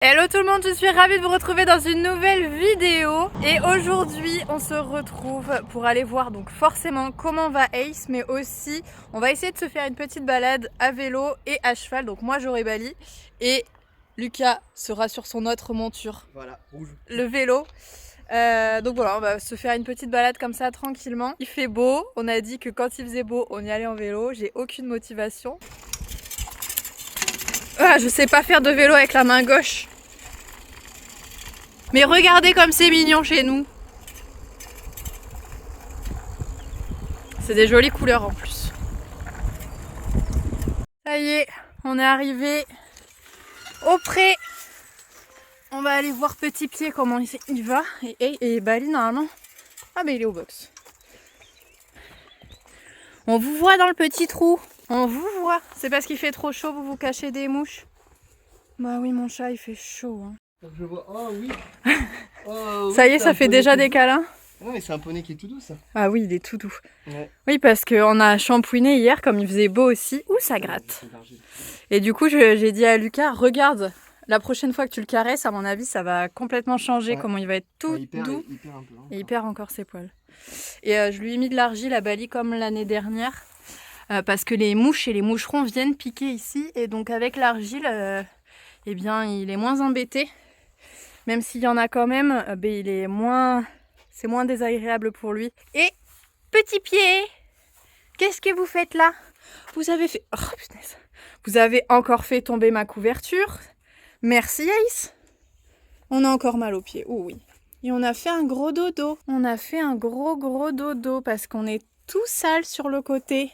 Hello tout le monde, je suis ravie de vous retrouver dans une nouvelle vidéo. Et aujourd'hui on se retrouve pour aller voir donc forcément comment va Ace, mais aussi on va essayer de se faire une petite balade à vélo et à cheval. Donc moi j'aurai Bali et Lucas sera sur son autre monture. Voilà, rouge. Le vélo. Donc voilà, on va se faire une petite balade comme ça tranquillement. Il fait beau, on a dit que quand il faisait beau on y allait en vélo. J'ai aucune motivation. Ah, je sais pas faire de vélo avec la main gauche. Mais regardez comme c'est mignon chez nous. C'est des jolies couleurs en plus. Ça y est, on est arrivé au pré. On va aller voir Petit Pied comment il va. Et Bali normalement. Ah mais il est au box. On vous voit dans le petit trou. On vous voit. C'est parce qu'il fait trop chaud, vous vous cachez des mouches. Bah oui mon chat il fait chaud. Hein. Je vois. Oh oui. Oh, Ça oui, y est, ça fait déjà des câlins. Non mais c'est un poney qui est tout doux ça. Ah oui, il est tout doux. Ouais. Oui, parce qu'on a shampooiné hier comme il faisait beau aussi. Ouh, ça gratte. Et du coup, j'ai dit à Lucas, regarde, la prochaine fois que tu le caresses, à mon avis, ça va complètement changer. Ouais. Comment il va être tout doux. Il perd un peu. Hein, et il perd encore ses poils. Et je lui ai mis de l'argile à Bali comme l'année dernière. Parce que les mouches et les moucherons viennent piquer ici. Et donc avec l'argile, eh bien, il est moins embêté. Même s'il y en a quand même, il est moins... c'est moins désagréable pour lui. Et Petit Pied, qu'est-ce que vous faites là? Vous avez fait... Oh punaise. Vous avez encore fait tomber ma couverture. Merci Ace. On a encore mal aux pieds. Oh oui. Et on a fait un gros dodo. On a fait un gros dodo parce qu'on est tout sale sur le côté.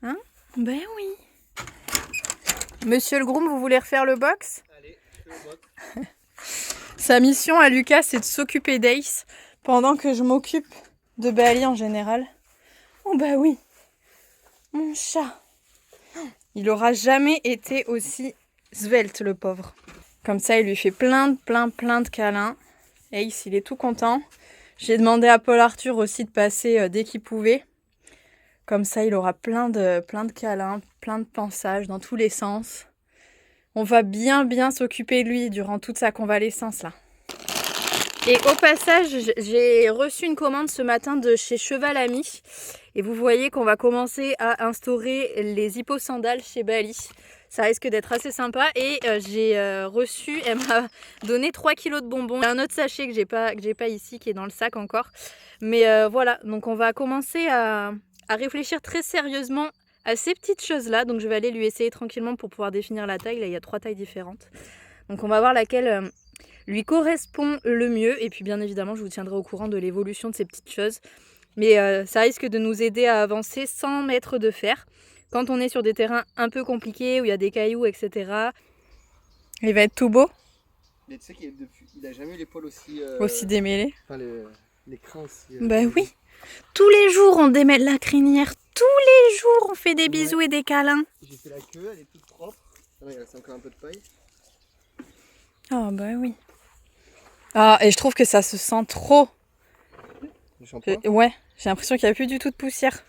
Hein? Ben oui. Monsieur le groom, vous voulez refaire le box? Allez, je fais le box. Sa mission à Lucas, c'est de s'occuper d'Ace pendant que je m'occupe de Bali en général. Oh bah oui, mon chat. Il aura jamais été aussi svelte, le pauvre. Comme ça, il lui fait plein de câlins. Ace, il est tout content. J'ai demandé à Paul Arthur aussi de passer dès qu'il pouvait. Comme ça, il aura plein de câlins, plein de pansages dans tous les sens. On va bien s'occuper de lui durant toute sa convalescence là. Et au passage, j'ai reçu une commande ce matin de chez Cheval Ami. Et vous voyez qu'on va commencer à instaurer les hipposandales chez Bali. Ça risque d'être assez sympa. Et j'ai reçu, elle m'a donné 3 kilos de bonbons. Il y a un autre sachet que j'ai pas ici, qui est dans le sac encore. Mais voilà, donc on va commencer à réfléchir très sérieusement à ces petites choses-là. Donc je vais aller lui essayer tranquillement pour pouvoir définir la taille. Là, il y a 3 tailles différentes. Donc on va voir laquelle lui correspond le mieux. Et puis bien évidemment, je vous tiendrai au courant de l'évolution de ces petites choses. Mais ça risque de nous aider à avancer sans mettre de fer. Quand on est sur des terrains un peu compliqués, où il y a des cailloux, etc. Il va être tout beau. Mais tu sais qu'il a jamais eu les poils aussi... Aussi démêlés. Enfin, les crins aussi... Bah oui. Tous les jours, on démêle la crinière. Tous les jours, on fait des bisous et des câlins. J'ai fait la queue, elle est toute propre. Ah non, il reste encore un peu de paille. Ah bah oui. Ah, et je trouve que ça se sent trop. Le shampoing. Ouais, j'ai l'impression qu'il n'y a plus du tout de poussière.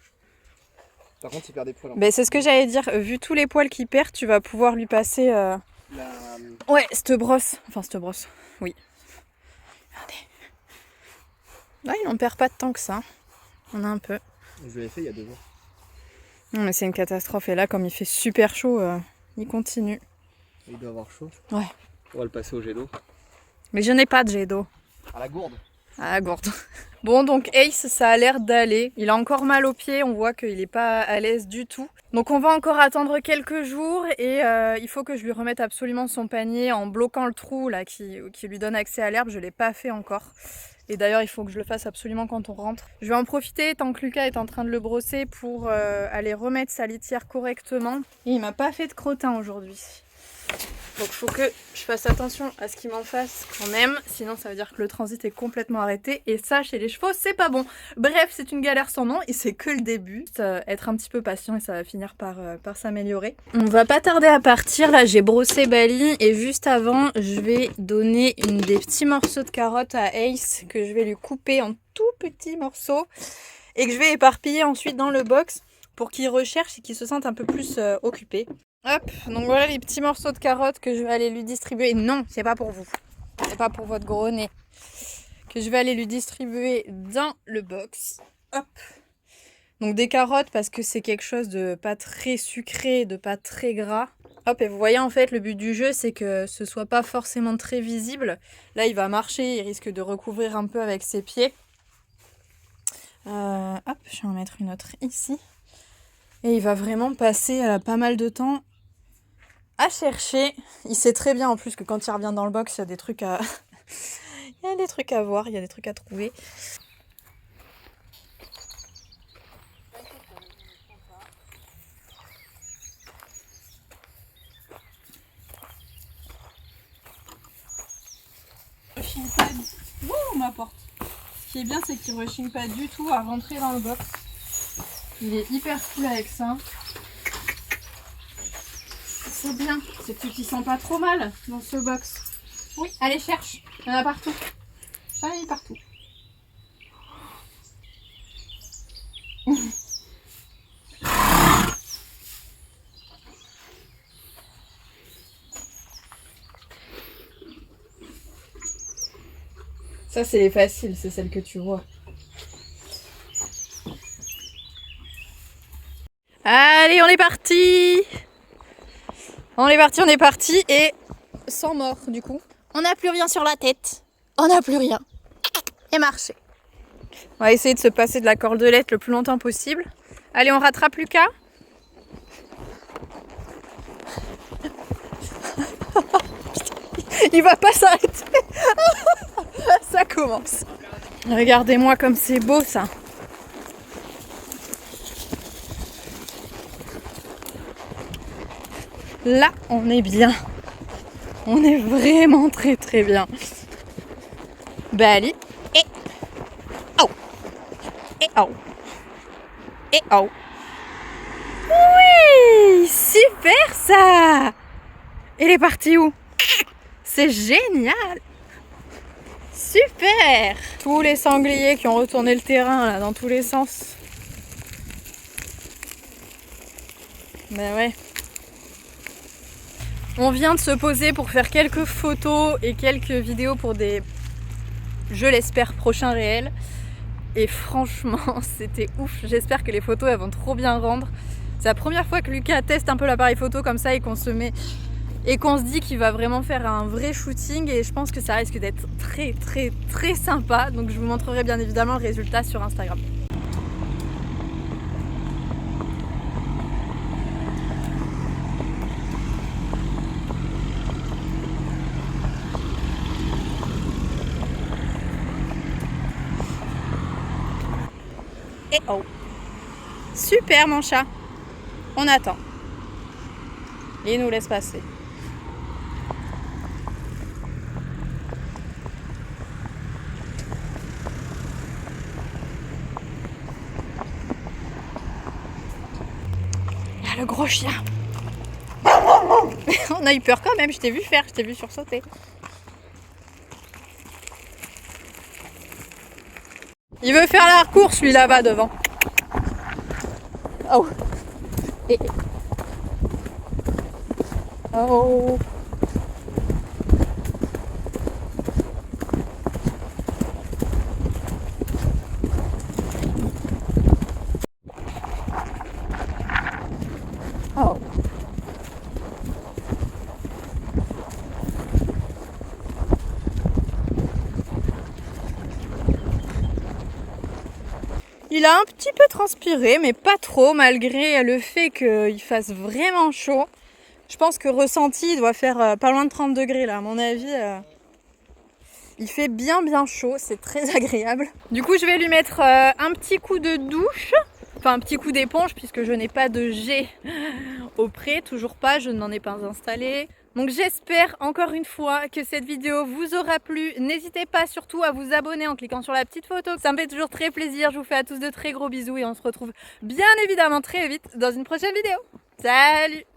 Par contre, il perd des poils. Ben, c'est ce que j'allais dire. Vu tous les poils qu'il perd, tu vas pouvoir lui passer... Ouais, cette brosse. Enfin, cette brosse. Oui. Regardez. Là, il n'en perd pas tant que ça. On a un peu. Je l'avais fait il y a 2 jours. Non, mais c'est une catastrophe. Et là, comme il fait super chaud, il continue. Il doit avoir chaud. Ouais. On va le passer au jet d'eau. Mais je n'ai pas de jet d'eau. À la gourde. À la gourde. Bon, donc Ace, ça a l'air d'aller. Il a encore mal aux pieds, on voit qu'il n'est pas à l'aise du tout. Donc on va encore attendre quelques jours et il faut que je lui remette absolument son panier en bloquant le trou là qui lui donne accès à l'herbe. Je ne l'ai pas fait encore. Et d'ailleurs, il faut que je le fasse absolument quand on rentre. Je vais en profiter tant que Lucas est en train de le brosser pour aller remettre sa litière correctement. Et il m'a pas fait de crottin aujourd'hui. Donc il faut que je fasse attention à ce qu'il m'en fasse quand même, sinon ça veut dire que le transit est complètement arrêté et ça chez les chevaux c'est pas bon. Bref, c'est une galère sans nom et c'est que le début. Être un petit peu patient et ça va finir par s'améliorer. On va pas tarder à partir, là j'ai brossé Bali et juste avant je vais donner des petits morceaux de carottes à Ace que je vais lui couper en tout petits morceaux et que je vais éparpiller ensuite dans le box pour qu'il recherche et qu'il se sente un peu plus occupé. Hop, donc voilà les petits morceaux de carottes que je vais aller lui distribuer. Non, c'est pas pour vous. C'est pas pour votre gros nez. Que je vais aller lui distribuer dans le box. Hop. Donc des carottes parce que c'est quelque chose de pas très sucré, de pas très gras. Hop, et vous voyez en fait le but du jeu c'est que ce soit pas forcément très visible. Là il va marcher, il risque de recouvrir un peu avec ses pieds. Hop, je vais en mettre une autre ici. Et il va vraiment passer pas mal de temps à chercher. Il sait très bien en plus que quand il revient dans le box, il y a des trucs à... il y a des trucs à voir, il y a des trucs à trouver. Rechigne pas du... Ouh, ma porte. Ce qui est bien, c'est qu'il rechigne pas du tout à rentrer dans le box. Il est hyper cool avec ça. C'est bien, c'est que tu t'y sens pas trop mal dans ce box. Oui, allez cherche, il y en a partout. J'en ai mis partout. Ça c'est les faciles, c'est celle que tu vois. Allez, on est parti. On est parti et sans mort du coup. On n'a plus rien sur la tête. On n'a plus rien. Et marcher. On va essayer de se passer de la cordelette le plus longtemps possible. Allez, on rattrape Lucas. Il va pas s'arrêter. Ça commence. Regardez-moi comme c'est beau ça. Là, on est bien. On est vraiment très très bien. Bali. Et oh. Et oh. Et oh. Oui, super ça. Il est parti où? C'est génial. Super. Tous les sangliers qui ont retourné le terrain là dans tous les sens. Ben ouais. On vient de se poser pour faire quelques photos et quelques vidéos pour des, je l'espère, prochains réels. Et franchement, c'était ouf. J'espère que les photos elles vont trop bien rendre. C'est la première fois que Lucas teste un peu l'appareil photo comme ça et qu'on se met et qu'on se dit qu'il va vraiment faire un vrai shooting. Et je pense que ça risque d'être très très très sympa. Donc je vous montrerai bien évidemment le résultat sur Instagram. Et oh. Super mon chat. On attend. Il nous laisse passer. Il y a le gros chien. On a eu peur quand même, je t'ai vu faire, je t'ai vu sursauter. Il veut faire la course lui là-bas devant. Oh. Et... oh. Oh. Il a un petit peu transpiré, mais pas trop, malgré le fait qu'il fasse vraiment chaud. Je pense que ressenti, il doit faire pas loin de 30 degrés là, à mon avis. Il fait bien chaud, c'est très agréable. Du coup, je vais lui mettre un petit coup de douche, enfin un petit coup d'éponge, puisque je n'ai pas de jet au pré, toujours pas, je n'en ai pas installé. Donc j'espère encore une fois que cette vidéo vous aura plu. N'hésitez pas surtout à vous abonner en cliquant sur la petite photo. Ça me fait toujours très plaisir. Je vous fais à tous de très gros bisous et on se retrouve bien évidemment très vite dans une prochaine vidéo. Salut!